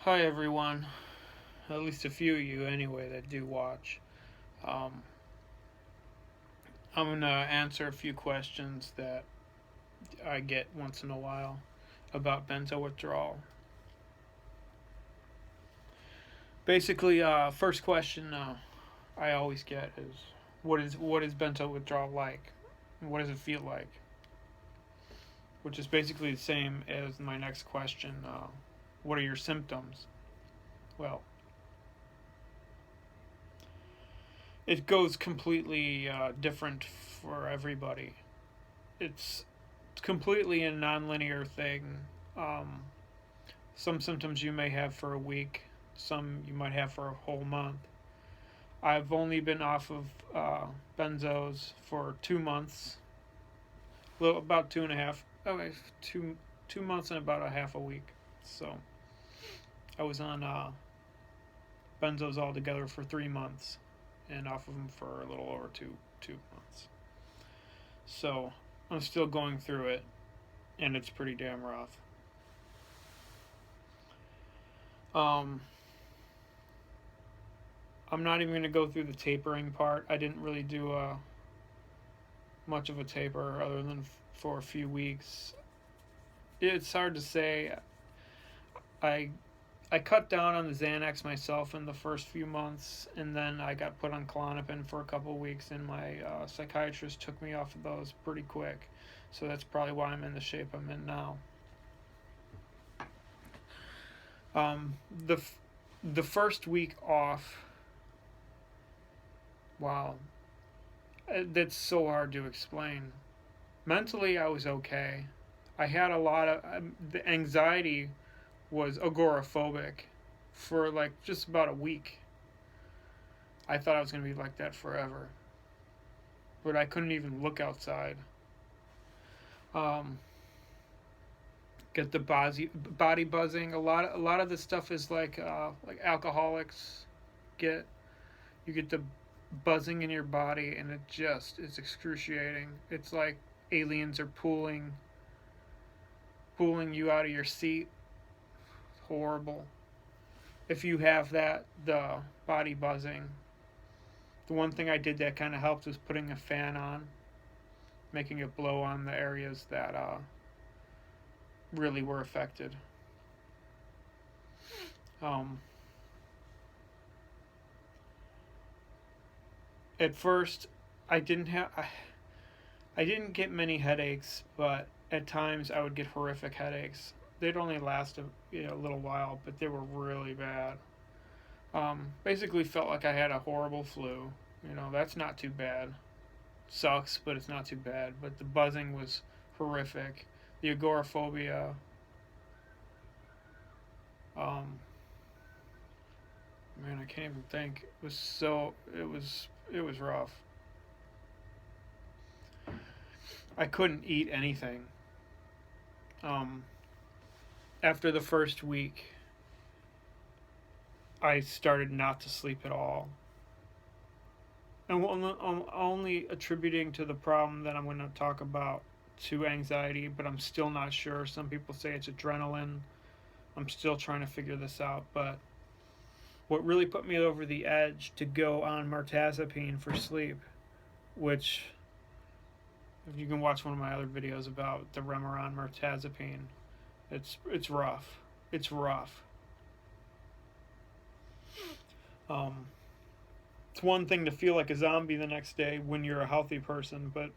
Hi everyone, at least a few of you anyway that do watch. Um, I'm going to answer a few questions that I get once in a while about benzo withdrawal. Basically, first question I always get is what is benzo withdrawal like? What does it feel like? Which is basically the same as my next question. What are your symptoms? Well, it goes completely different for everybody. It's completely a non-linear thing. Um, some symptoms you may have for a week, some you might have for a whole month. I've only been off of benzos for 2 months, about 2.5. Okay, 2 months and about a half a week. So I was on benzos altogether for 3 months, and off of them for a little over two months. So I'm still going through it, and it's pretty damn rough. Um, I'm not even going to go through the tapering part. I didn't really do much of a taper other than for a few weeks. It's hard to say. I I cut down on the Xanax myself in the first few months, and then I got put on Klonopin for a couple of weeks, and my psychiatrist took me off of those pretty quick. So that's probably why I'm in the shape I'm in now. Um, the the first week off, wow, that's so hard to explain. Mentally, I was okay. I had a lot of the anxiety was agoraphobic for like just about a week. I thought I was going to be like that forever, but I couldn't even look outside. Um, get the body buzzing. A lot of this stuff is like alcoholics get. You get the buzzing in your body, and it just is excruciating. It's like aliens are pulling you out of your seat. It's horrible. If you have that, the body buzzing. The one thing I did that kind of helped was putting a fan on, making it blow on the areas that really were affected. Um, at first, I didn't have I didn't get many headaches, but at times I would get horrific headaches. They'd only last a little while, but they were really bad. Basically, felt like I had a horrible flu. That's not too bad. Sucks, but it's not too bad. But the buzzing was horrific. The agoraphobia. Um, Man, I can't even think. It was rough. I couldn't eat anything. Um, After the first week, I started not to sleep at all. And I'm only attributing to the problem that I'm going to talk about to anxiety, but I'm still not sure. Some people say it's adrenaline. I'm still trying to figure this out. But what really put me over the edge to go on mirtazapine for sleep, which if you can watch one of my other videos about the Remeron mirtazapine, it's rough. It's rough. Um, it's one thing to feel like a zombie the next day when you're a healthy person, but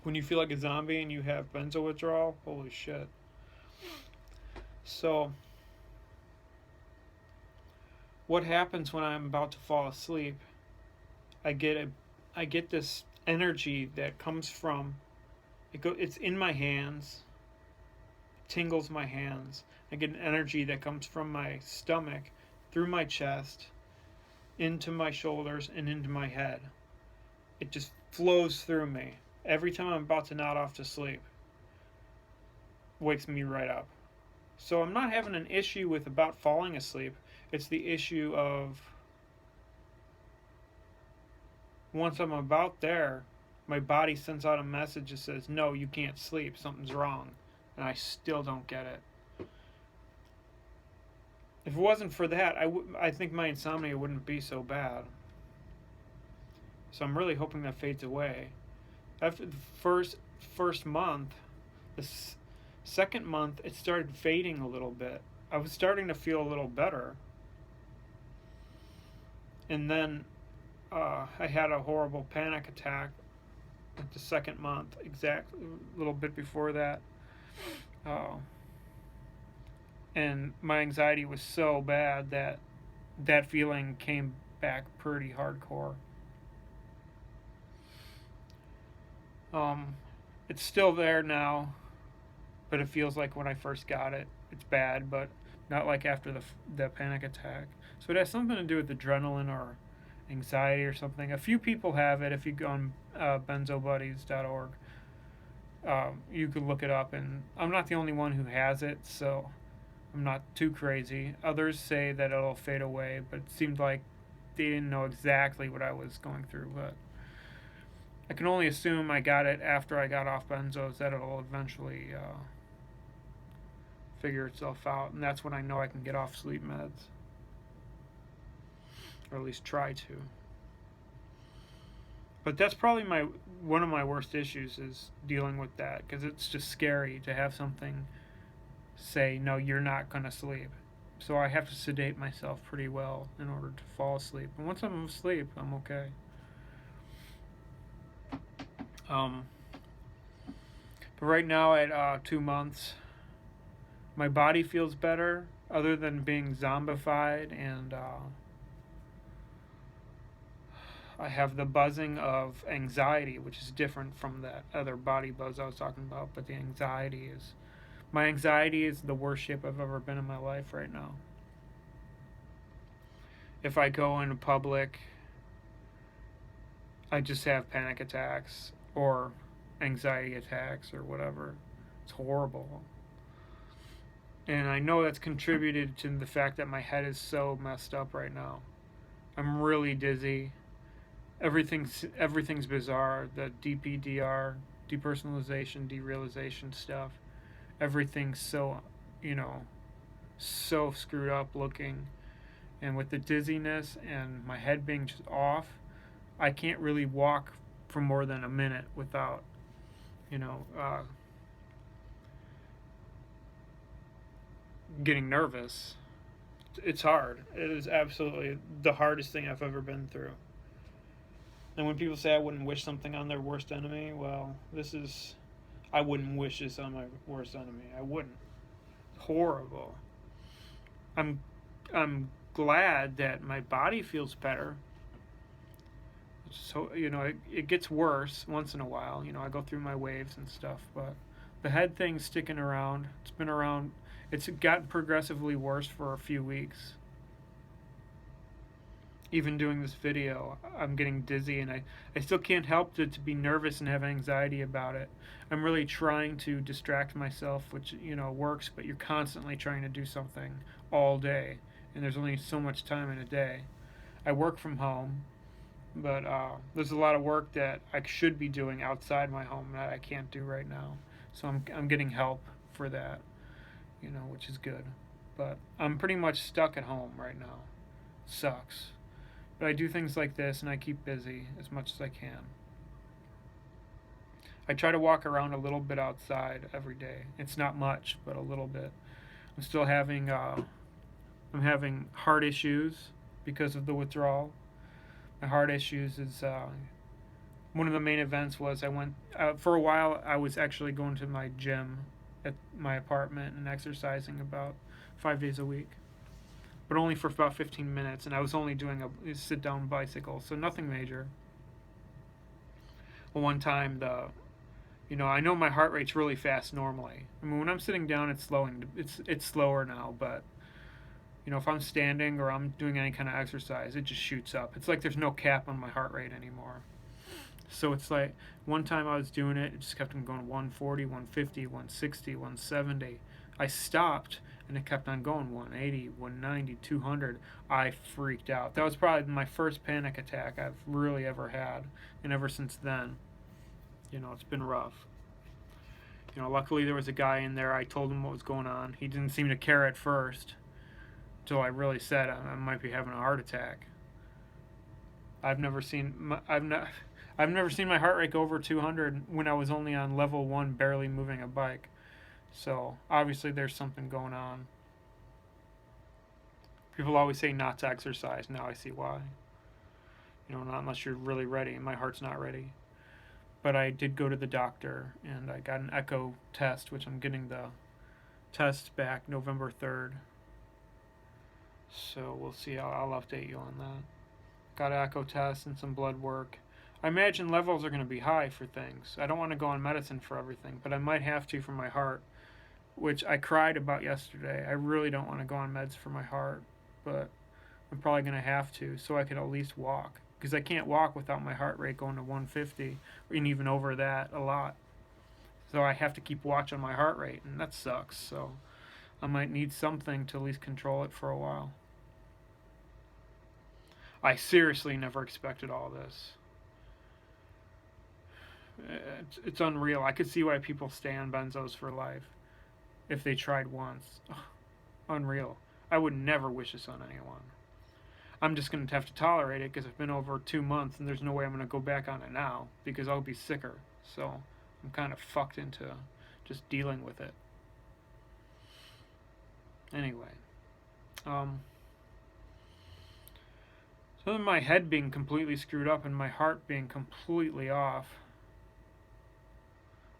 when you feel like a zombie and you have benzo withdrawal, holy shit. So, what happens when I'm about to fall asleep? I get I get this energy that comes from it's in my hands, tingles my hands. I get an energy that comes from my stomach, through my chest, into my shoulders, and into my head. It just flows through me. Every time I'm about to nod off to sleep, wakes me right up. So I'm not having an issue with about falling asleep. It's the issue of once I'm about there, my body sends out a message that says, no, you can't sleep, something's wrong. And I still don't get it. If it wasn't for that, I think my insomnia wouldn't be so bad. So I'm really hoping that fades away. After the first month, the second month it started fading a little bit. I was starting to feel a little better, and then I had a horrible panic attack at the second month, exactly a little bit before that. Uh, and my anxiety was so bad that that feeling came back pretty hardcore. Um, it's still there now, but it feels like when I first got it, it's bad, but not like after the panic attack. So it has something to do with adrenaline or anxiety or something. A few people have it. If you go on benzobuddies.org, you could look it up. And I'm not the only one who has it, so I'm not too crazy. Others say that it'll fade away, but it seemed like they didn't know exactly what I was going through. But I can only assume I got it after I got off benzos, that it'll eventually figure itself out, and that's when I know I can get off sleep meds, or at least try to. But that's probably one of my worst issues is dealing with that, because it's just scary to have something say, no, you're not going to sleep. So I have to sedate myself pretty well in order to fall asleep. And once I'm asleep, I'm okay. But right now at 2 months, my body feels better, other than being zombified, and I have the buzzing of anxiety, which is different from that other body buzz I was talking about. But my anxiety is the worst shape I've ever been in my life right now. If I go into public, I just have panic attacks or anxiety attacks or whatever. It's horrible. And I know that's contributed to the fact that my head is so messed up right now. I'm really dizzy. Everything's bizarre. The DPDR, depersonalization, derealization stuff. Everything's so, so screwed up looking. And with the dizziness and my head being just off, I can't really walk for more than a minute without, getting nervous. It's hard. It is absolutely the hardest thing I've ever been through. And when people say I wouldn't wish something on their worst enemy, well, I wouldn't wish this on my worst enemy. I wouldn't. Horrible. I'm glad that my body feels better. So, it gets worse once in a while. I go through my waves and stuff, but the head thing's sticking around. It's been around. It's gotten progressively worse for a few weeks. Even doing this video, I'm getting dizzy, and I still can't help to be nervous and have anxiety about it. I'm really trying to distract myself, which, works, but you're constantly trying to do something all day, and there's only so much time in a day. I work from home, but there's a lot of work that I should be doing outside my home that I can't do right now. So I'm getting help for that, which is good. But I'm pretty much stuck at home right now. Sucks. But I do things like this, and I keep busy as much as I can. I try to walk around a little bit outside every day. It's not much, but a little bit. I'm still having heart issues because of the withdrawal. My heart issues is one of the main events was I went for a while. I was actually going to my gym at my apartment and exercising about 5 days a week, but only for about 15 minutes, and I was only doing a sit-down bicycle, so nothing major. Well, one time I know my heart rate's really fast normally. I mean, when I'm sitting down, it's slowing. It's slower now, but if I'm standing or I'm doing any kind of exercise, it just shoots up. It's like there's no cap on my heart rate anymore. So it's like one time I was doing it, it just kept on going 140, 150, 160, 170. I stopped, and it kept on going 180, 190, 200. I freaked out. That was probably my first panic attack I've really ever had, and ever since then, it's been rough. Luckily there was a guy in there. I told him what was going on. He didn't seem to care at first. until I really said I might be having a heart attack. I've never seen my heart rate go over 200 when I was only on level 1 barely moving a bike. So, obviously there's something going on. People always say not to exercise. Now I see why. Not unless you're really ready, and my heart's not ready. But I did go to the doctor, and I got an echo test, which I'm getting the test back November 3rd. So we'll see. I'll update you on that. Got an echo test and some blood work. I imagine levels are going to be high for things. I don't want to go on medicine for everything, but I might have to for my heart, which I cried about yesterday. I really don't want to go on meds for my heart, but I'm probably going to have to so I can at least walk. Because I can't walk without my heart rate going to 150, and even over that a lot. So I have to keep watch on my heart rate, and that sucks. So I might need something to at least control it for a while. I seriously never expected all this. It's unreal. I could see why people stay on benzos for life if they tried once. Ugh, unreal. I would never wish this on anyone. I'm just going to have to tolerate it because it's been over 2 months and there's no way I'm going to go back on it now because I'll be sicker. So I'm kind of fucked into just dealing with it. Anyway. So my head being completely screwed up and my heart being completely off.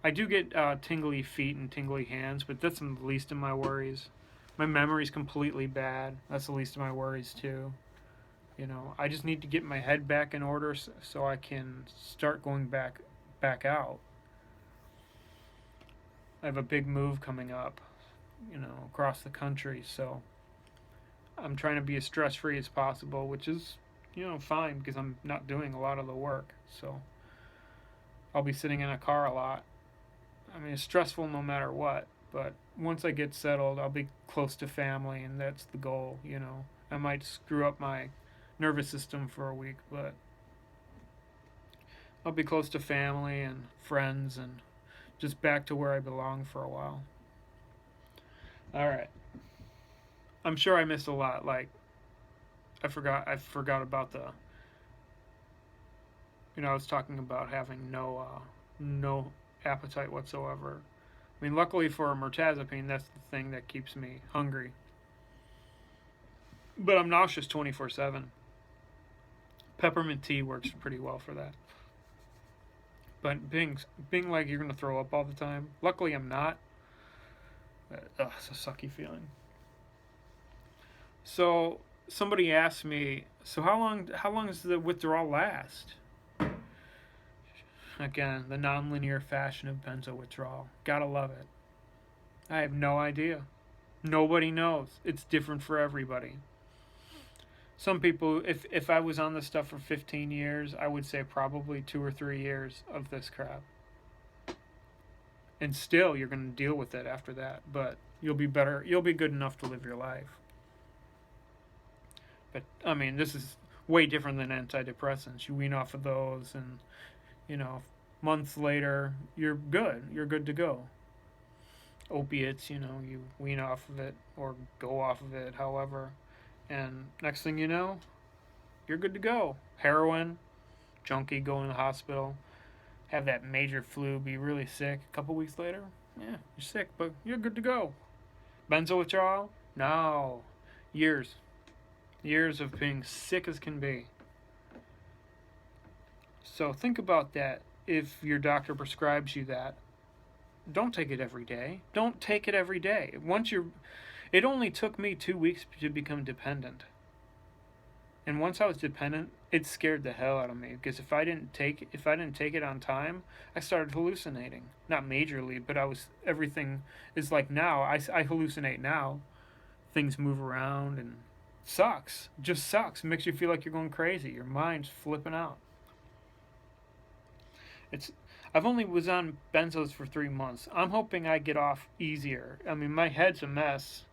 I do get tingly feet and tingly hands, but that's the least of my worries. My memory's completely bad. That's the least of my worries too. I just need to get my head back in order so I can start going back out. I have a big move coming up, across the country, so I'm trying to be as stress-free as possible, which is, fine because I'm not doing a lot of the work. So I'll be sitting in a car a lot. I mean, it's stressful no matter what, but once I get settled, I'll be close to family, and that's the goal, I might screw up my nervous system for a week, but I'll be close to family and friends and just back to where I belong for a while. Alright. I'm sure I missed a lot. Like, I forgot about the, I was talking about having no appetite whatsoever. I mean, luckily for mirtazapine, that's the thing that keeps me hungry. But I'm nauseous 24/7. Peppermint tea works pretty well for that. But being like you're going to throw up all the time, luckily I'm not. It's a sucky feeling. So somebody asked me, so how long does the withdrawal last? Again, the non-linear fashion of benzo withdrawal. Gotta love it. I have no idea. Nobody knows. It's different for everybody. Some people, if I was on this stuff for 15 years, I would say probably 2 or 3 years of this crap. And still, you're going to deal with it after that. But you'll be better. You'll be good enough to live your life. But, I mean, this is way different than antidepressants. You wean off of those and, months later, you're good. You're good to go. Opiates, you wean off of it or go off of it, however. And next thing you know, you're good to go. Heroin, junkie, go in the hospital, have that major flu, be really sick. A couple weeks later, yeah, you're sick, but you're good to go. Benzo withdrawal? No. Years. Years of being sick as can be. So think about that. If your doctor prescribes you that, don't take it every day. Don't take it every day. It only took me 2 weeks to become dependent. And once I was dependent, it scared the hell out of me because if I didn't take it on time, I started hallucinating. Not majorly, but everything is like now. I hallucinate now. Things move around and it sucks. It just sucks. It makes you feel like you're going crazy. Your mind's flipping out. I've only was on benzos for 3 months. I'm hoping I get off easier. I mean, my head's a mess.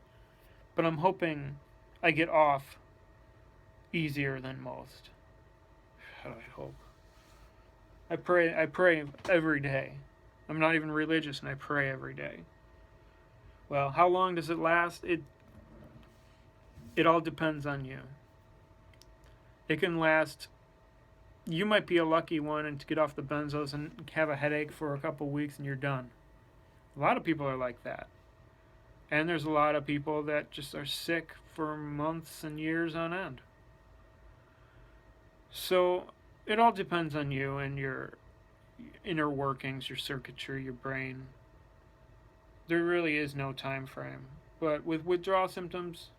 But I'm hoping I get off easier than most. I hope. I pray every day. I'm not even religious and I pray every day. Well, how long does it last? It all depends on you. It can last. You might be a lucky one and to get off the benzos and have a headache for a couple weeks and you're done. A lot of people are like that. And there's a lot of people that just are sick for months and years on end. So it all depends on you and your inner workings, your circuitry, your brain. There really is no time frame. But with withdrawal symptoms,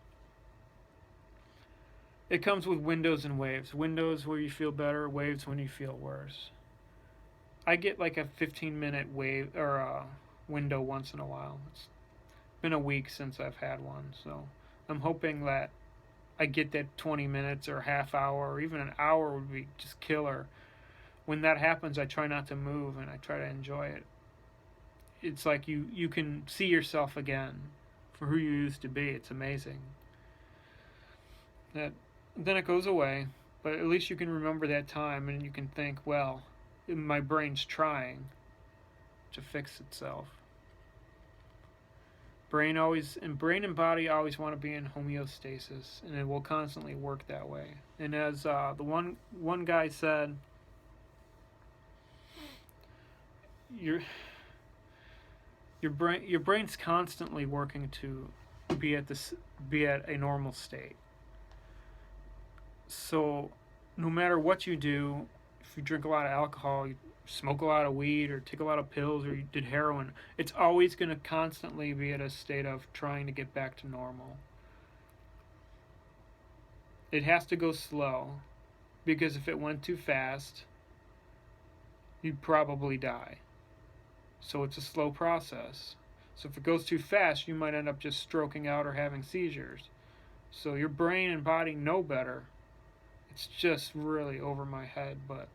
it comes with windows and waves. Windows where you feel better, waves when you feel worse. I get like a 15-minute wave or a window once in a while. It's been a week since I've had one, so I'm hoping that I get that 20 minutes or half hour or even an hour would be just killer. When that happens, I try not to move and I try to enjoy it. It's like you can see yourself again for who you used to be. It's amazing. Then it goes away, but at least you can remember that time and you can think, well, my brain's trying to fix itself. Brain and body always want to be in homeostasis, and it will constantly work that way. And as the one guy said, your brain's constantly working to be at a normal state. So no matter what you do, if you drink a lot of alcohol, you smoke a lot of weed, or take a lot of pills, or you did heroin, it's always going to constantly be at a state of trying to get back to normal. It has to go slow, because if it went too fast, you'd probably die. So it's a slow process. So if it goes too fast, you might end up just stroking out or having seizures. So your brain and body know better. It's just really over my head, but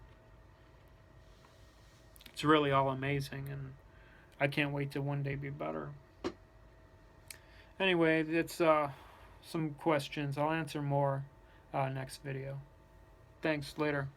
it's really all amazing, and I can't wait to one day be better. Anyway, that's some questions. I'll answer more next video. Thanks, later.